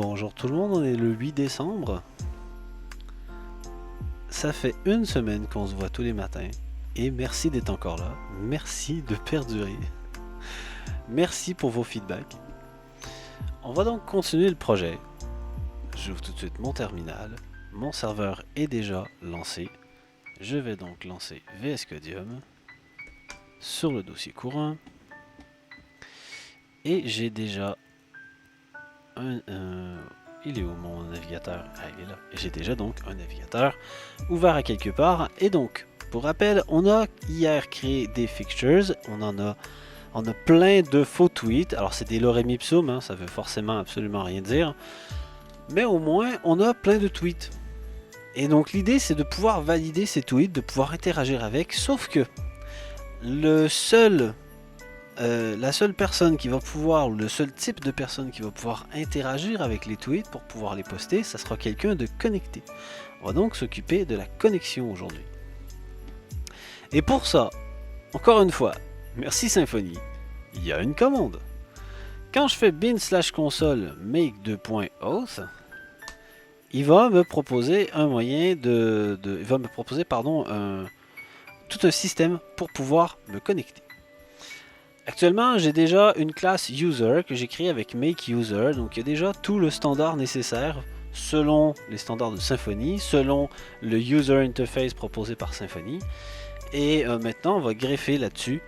Bonjour tout le monde, on est le 8 décembre. Ça fait une semaine qu'on se voit tous les matins. Et merci d'être encore là. Merci de perdurer. Merci pour vos feedbacks. On va donc continuer le projet. J'ouvre tout de suite mon terminal. Mon serveur est déjà lancé. Je vais donc lancer VS Codium sur le dossier courant. Et j'ai déjà il est où mon navigateur? Ah, il est là. J'ai déjà donc un navigateur ouvert à quelque part. Et donc, pour rappel, on a hier créé des fixtures. On a plein de faux tweets. Alors, c'est des lorem ipsum, hein, ça veut forcément absolument rien dire. Mais au moins, on a plein de tweets. Et donc, l'idée, c'est de pouvoir valider ces tweets, de pouvoir interagir avec. Sauf que la seule personne qui va pouvoir, ou le seul type de personne qui va pouvoir interagir avec les tweets pour pouvoir les poster, ça sera quelqu'un de connecté. On va donc s'occuper de la connexion aujourd'hui. Et pour ça, encore une fois, merci Symfony, il y a une commande. Quand je fais bin/console make 2.auth, il va me proposer un moyen il va me proposer, tout un système pour pouvoir me connecter. Actuellement, j'ai déjà une classe user que j'ai créée avec makeUser, donc il y a déjà tout le standard nécessaire selon les standards de Symfony, selon le user interface proposé par Symfony. Et maintenant, on va greffer là-dessus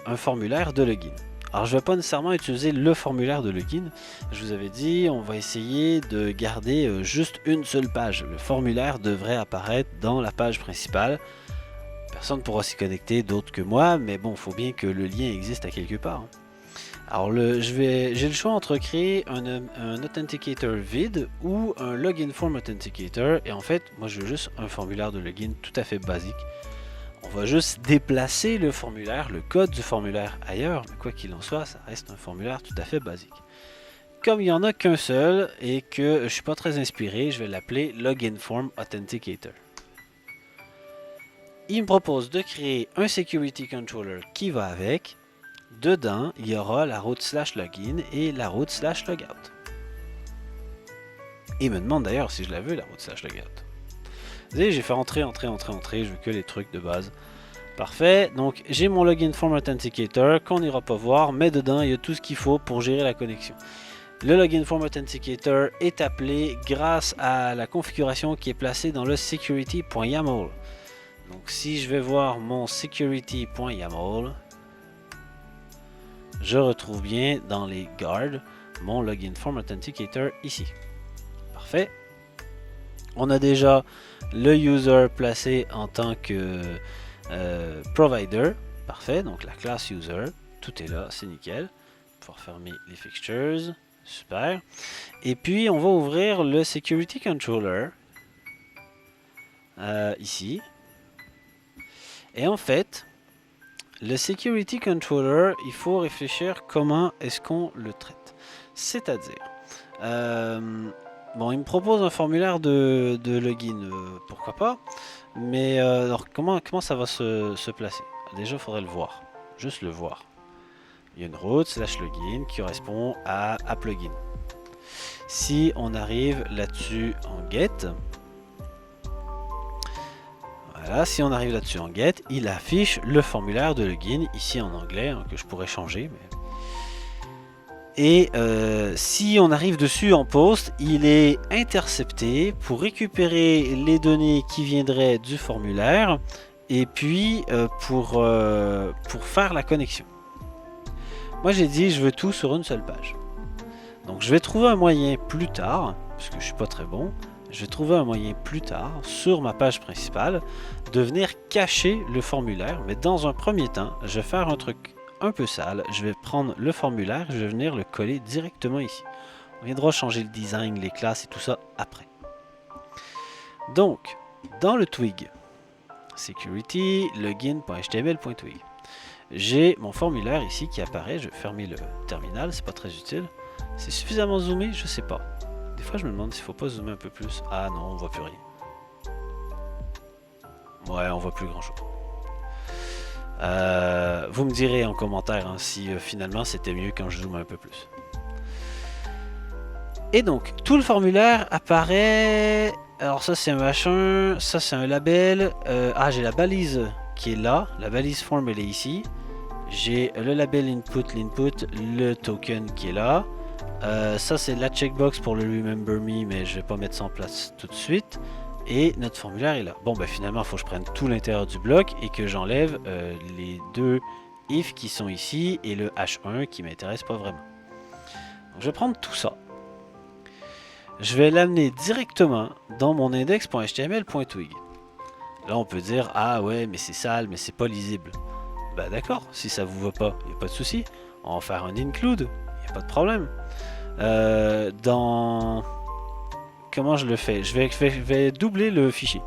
un formulaire de login. Alors, je ne vais pas nécessairement utiliser le formulaire de login. Je vous avais dit, on va essayer de garder juste une seule page. Le formulaire devrait apparaître dans la page principale. Personne ne pourra s'y connecter d'autre que moi, mais bon, il faut bien que le lien existe à quelque part. Alors, j'ai le choix entre créer un authenticator vide ou un login form authenticator. Et en fait, moi, je veux juste un formulaire de login tout à fait basique. On va juste déplacer le formulaire, le code du formulaire ailleurs, mais quoi qu'il en soit, ça reste un formulaire tout à fait basique. Comme il n'y en a qu'un seul et que je ne suis pas très inspiré, je vais l'appeler login form authenticator. Il me propose de créer un security controller qui va avec. Dedans, il y aura la route /login et la route /logout. Il me demande d'ailleurs si je la veux, la route /logout. Vous voyez, j'ai fait entrer, je veux que les trucs de base. Parfait, donc j'ai mon login form authenticator qu'on n'ira pas voir, mais dedans, il y a tout ce qu'il faut pour gérer la connexion. Le login form authenticator est appelé grâce à la configuration qui est placée dans le security.yaml. Donc si je vais voir mon security.yaml, je retrouve bien dans les guards mon login form authenticator ici. Parfait. On a déjà le user placé en tant que provider. Parfait. Donc la classe user, tout est là, c'est nickel. Pouvoir fermer les fixtures. Super. Et puis on va ouvrir le security controller ici. Et en fait, le security controller, il faut réfléchir comment est-ce qu'on le traite. C'est-à-dire, bon, il me propose un formulaire de login, pourquoi pas. Mais alors, comment ça va se placer? Déjà, il faudrait le voir, juste le voir. Il y a une route /login qui correspond à plugin. Si on arrive là-dessus en get, voilà, si on arrive là-dessus en get, il affiche le formulaire de login, ici en anglais, hein, que je pourrais changer. Et si on arrive dessus en post, il est intercepté pour récupérer les données qui viendraient du formulaire et puis pour faire la connexion. Moi j'ai dit je veux tout sur une seule page. Donc je vais trouver un moyen plus tard, puisque je ne suis pas très bon, je vais trouver un moyen plus tard, sur ma page principale, de venir cacher le formulaire. Mais dans un premier temps, je vais faire un truc un peu sale. Je vais prendre le formulaire, je vais venir le coller directement ici. On viendra changer le design, les classes et tout ça après. Donc, dans le twig, security login.html.twig, j'ai mon formulaire ici qui apparaît. Je vais fermer le terminal, c'est pas très utile. C'est suffisamment zoomé, je sais pas. Des fois, je me demande s'il faut pas zoomer un peu plus. Ah non, on voit plus rien. Ouais, on voit plus grand chose. Vous me direz en commentaire hein, si finalement c'était mieux quand je zoome un peu plus. Et donc, tout le formulaire apparaît. Alors ça c'est un machin, ça c'est un label. J'ai la balise qui est là, la balise form elle est ici. J'ai le label input, l'input, le token qui est là. Ça c'est la checkbox pour le remember me, mais je vais pas mettre ça en place tout de suite. Et notre formulaire est là. Bon ben finalement il faut que je prenne tout l'intérieur du bloc et que j'enlève les deux if qui sont ici et le h1 qui m'intéresse pas vraiment. Donc, je vais prendre tout ça. Je vais l'amener directement dans mon index.html.twig. Là on peut dire ah ouais mais c'est sale, mais c'est pas lisible. Bah d'accord, si ça vous va pas, il n'y a pas de souci. On va faire un include, il n'y a pas de problème. Comment je le fais? Je vais doubler le fichier.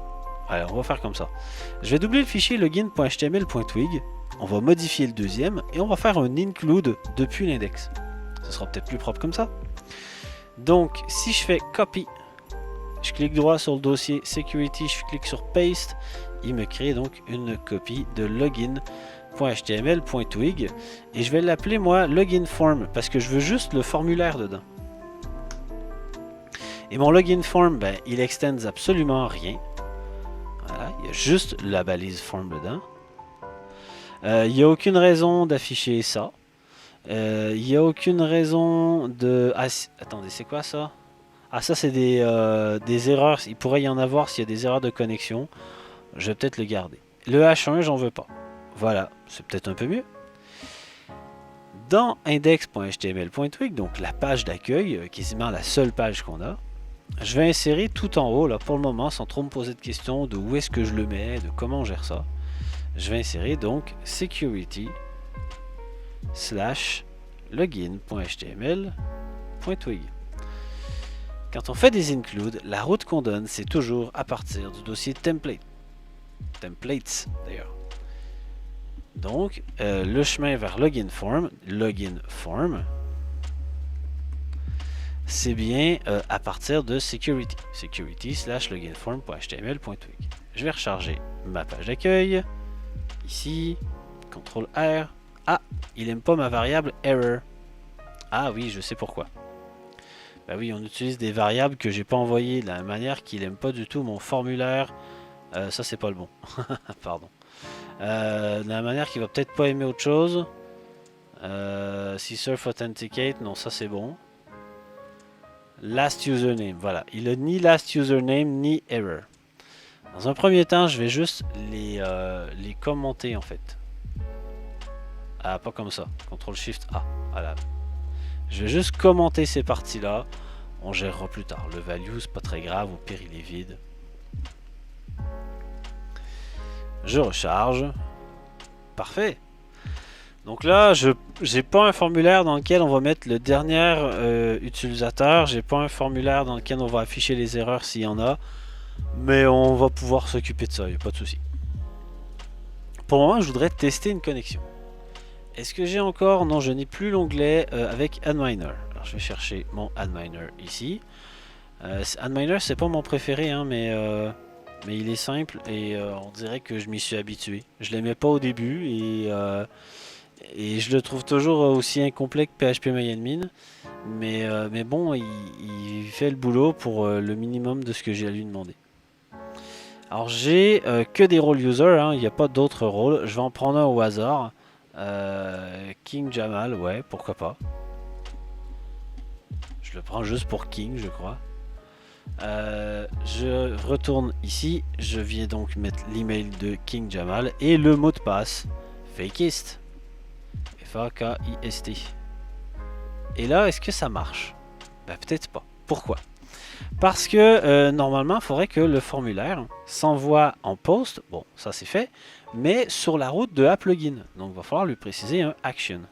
Alors on va faire comme ça. Je vais doubler le fichier login.html.twig. On va modifier le deuxième et on va faire un include depuis l'index. Ce sera peut-être plus propre comme ça. Donc si je fais copy, je clique droit sur le dossier security, je clique sur paste, il me crée donc une copie de login.html.twig et je vais l'appeler moi login form parce que je veux juste le formulaire dedans. Et mon login form, ben, il extends absolument rien. Voilà, il y a juste la balise form dedans. Il n'y a aucune raison d'afficher ça. Il n'y a aucune raison de... Ah, attendez, c'est quoi ça? Ah, ça c'est des erreurs. Il pourrait y en avoir s'il y a des erreurs de connexion. Je vais peut-être le garder. Le H1, j'en veux pas. Voilà, c'est peut-être un peu mieux. Dans index.html.twig, donc la page d'accueil, quasiment la seule page qu'on a, je vais insérer tout en haut, là, pour le moment, sans trop me poser de questions de où est-ce que je le mets, de comment on gère ça. Je vais insérer donc security /login.html.twig. Quand on fait des includes, la route qu'on donne, c'est toujours à partir du dossier template. Templates, d'ailleurs. Donc, le chemin vers login form, c'est bien à partir de security /loginform.html.twig. Je vais recharger ma page d'accueil. Ici, CTRL R. Ah, il n'aime pas ma variable error. Ah oui, je sais pourquoi. Ben oui, on utilise des variables que j'ai pas envoyées de la manière qu'il n'aime pas du tout mon formulaire. Ça, c'est pas le bon. Pardon. De la manière qu'il va peut-être pas aimer autre chose. Si surf authenticate, non, ça c'est bon. Last username, voilà. Il a ni last username ni error. Dans un premier temps, je vais juste les commenter en fait. Ah, pas comme ça. CTRL SHIFT A. Voilà. Je vais juste commenter ces parties-là. On gérera plus tard. Le value, c'est pas très grave. Au pire, il est vide. Je recharge. Parfait. Donc là, je n'ai pas un formulaire dans lequel on va mettre le dernier utilisateur. J'ai pas un formulaire dans lequel on va afficher les erreurs s'il y en a. Mais on va pouvoir s'occuper de ça, il n'y a pas de souci. Pour le moment, je voudrais tester une connexion. Est-ce que j'ai encore? Non, je n'ai plus l'onglet avec AdMiner. Alors, je vais chercher mon AdMiner ici. AdMiner, c'est pas mon préféré, hein, mais il est simple et on dirait que je m'y suis habitué. Je l'aimais pas au début et je le trouve toujours aussi incomplet que PHPMyAdmin. Mais bon, il fait le boulot pour le minimum de ce que j'ai à lui demander. Alors j'ai que des rôles user, hein, il n'y a pas d'autres rôles. Je vais en prendre un au hasard. King Jamal, ouais, pourquoi pas. Je le prends juste pour King, je crois. Je retourne ici. Je viens donc mettre l'email de King Jamal et le mot de passe Fakist. F-A-K-I-S-T. Et là, est-ce que ça marche? Ben, peut-être pas. Pourquoi? Parce que normalement, il faudrait que le formulaire s'envoie en post. Bon, ça c'est fait. Mais sur la route de AppLogin. Donc, il va falloir lui préciser un action.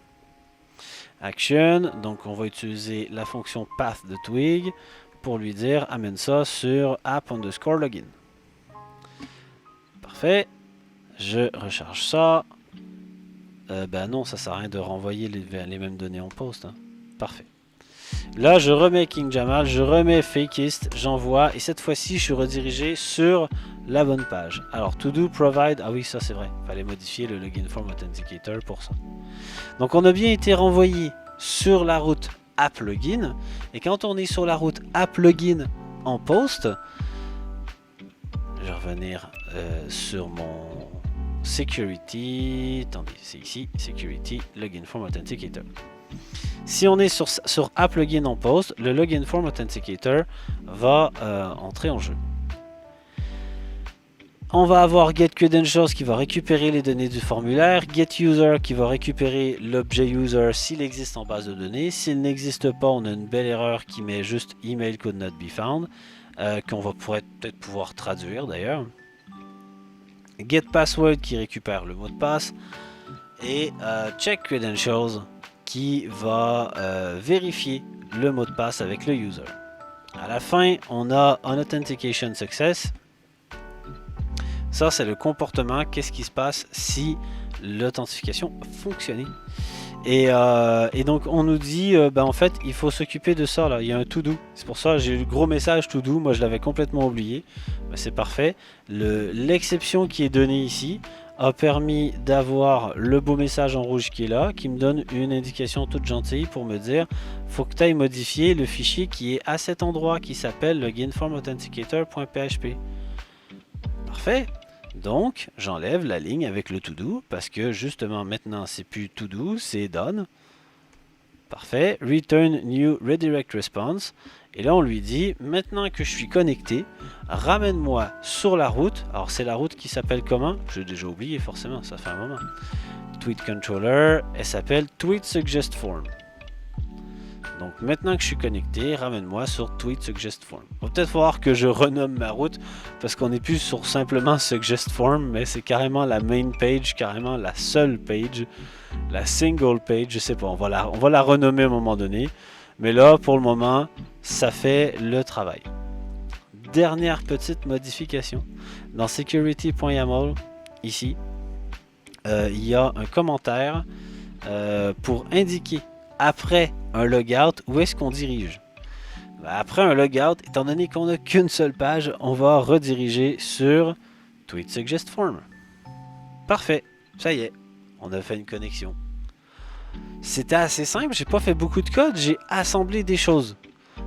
Action. Donc, on va utiliser la fonction path de Twig pour lui dire amène ça sur app_login. Parfait. Je recharge ça. Ben non, ça sert à rien de renvoyer les mêmes données en post. Hein. Parfait. Là, je remets King Jamal, je remets Fakist, j'envoie, et cette fois-ci, je suis redirigé sur la bonne page. Alors, to do provide, ah oui, ça c'est vrai, il fallait modifier le login form authenticator pour ça. Donc, on a bien été renvoyé sur la route App Login. Et quand on est sur la route App Login en post, je vais revenir sur mon Security. Attendez, c'est ici, Security Login Form Authenticator. Si on est sur App Login en post, le Login Form Authenticator va entrer en jeu. On va avoir Get Credentials qui va récupérer les données du formulaire, Get User qui va récupérer l'objet User s'il existe en base de données. S'il n'existe pas, on a une belle erreur qui met juste Email could not be found, qu'on va peut-être pouvoir traduire d'ailleurs. Get Password qui récupère le mot de passe. Et Check Credentials qui va vérifier le mot de passe avec le user. À la fin, on a Unauthentication Success. Ça, c'est le comportement. Qu'est-ce qui se passe si l'authentification a fonctionné? Et donc, on nous dit, en fait, il faut s'occuper de ça. Là. Il y a un to-do. C'est pour ça j'ai eu le gros message to-do. Moi, je l'avais complètement oublié. C'est parfait. L'exception qui est donnée ici a permis d'avoir le beau message en rouge qui est là, qui me donne une indication toute gentille pour me dire faut que tu ailles modifier le fichier qui est à cet endroit qui s'appelle loginformauthenticator.php. Parfait. Donc, j'enlève la ligne avec le to-do parce que justement maintenant c'est plus to-do, c'est done. Parfait. Return new redirect response. Et là on lui dit maintenant que je suis connecté, ramène-moi sur la route. Alors c'est la route qui s'appelle comment? J'ai déjà oublié forcément, ça fait un moment. Tweet controller, elle s'appelle Tweet Suggest Form. Donc maintenant que je suis connecté, ramène-moi sur Tweet Suggest Form. Il va peut-être falloir que je renomme ma route parce qu'on n'est plus sur simplement Suggest Form, mais c'est carrément la main page, carrément la seule page, la single page, je sais pas, on va la renommer à un moment donné. Mais là, pour le moment, ça fait le travail. Dernière petite modification. Dans security.yaml, ici, il y a un commentaire pour indiquer après un logout où est-ce qu'on dirige. Après un logout, étant donné qu'on n'a qu'une seule page, on va rediriger sur Tweet Suggest Form. Parfait, ça y est, on a fait une connexion. C'était assez simple, j'ai pas fait beaucoup de code, j'ai assemblé des choses.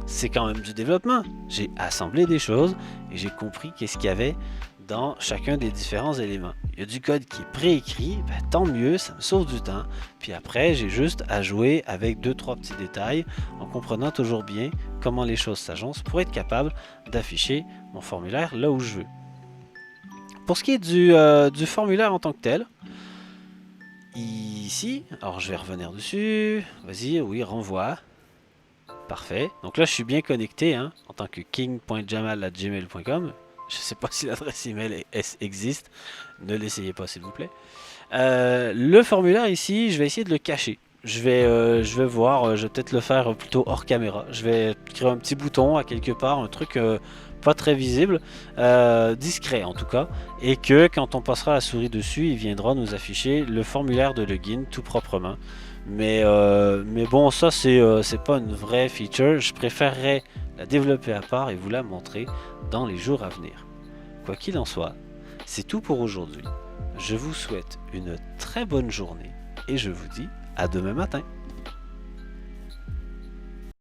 C'est quand même du développement. J'ai assemblé des choses et j'ai compris qu'est-ce qu'il y avait dans chacun des différents éléments. Il y a du code qui est préécrit, tant mieux, ça me sauve du temps. Puis après, j'ai juste à jouer avec 2-3 petits détails en comprenant toujours bien comment les choses s'agencent pour être capable d'afficher mon formulaire là où je veux. Pour ce qui est du formulaire en tant que tel, ici, alors je vais revenir dessus, vas-y, oui, renvoie. Parfait. Donc là, je suis bien connecté en tant que king.jamal@gmail.com. Je ne sais pas si l'adresse email existe. Ne l'essayez pas, s'il vous plaît. Le formulaire ici, je vais essayer de le cacher. Je vais voir, je vais peut-être le faire plutôt hors caméra. Je vais créer un petit bouton à quelque part, un truc pas très visible, discret en tout cas, et que quand on passera la souris dessus, il viendra nous afficher le formulaire de login tout proprement. Mais bon, ça c'est pas une vraie feature. Je préférerais la développer à part et vous la montrer dans les jours à venir. Quoi qu'il en soit, c'est tout pour aujourd'hui. Je vous souhaite une très bonne journée et je vous dis à demain matin.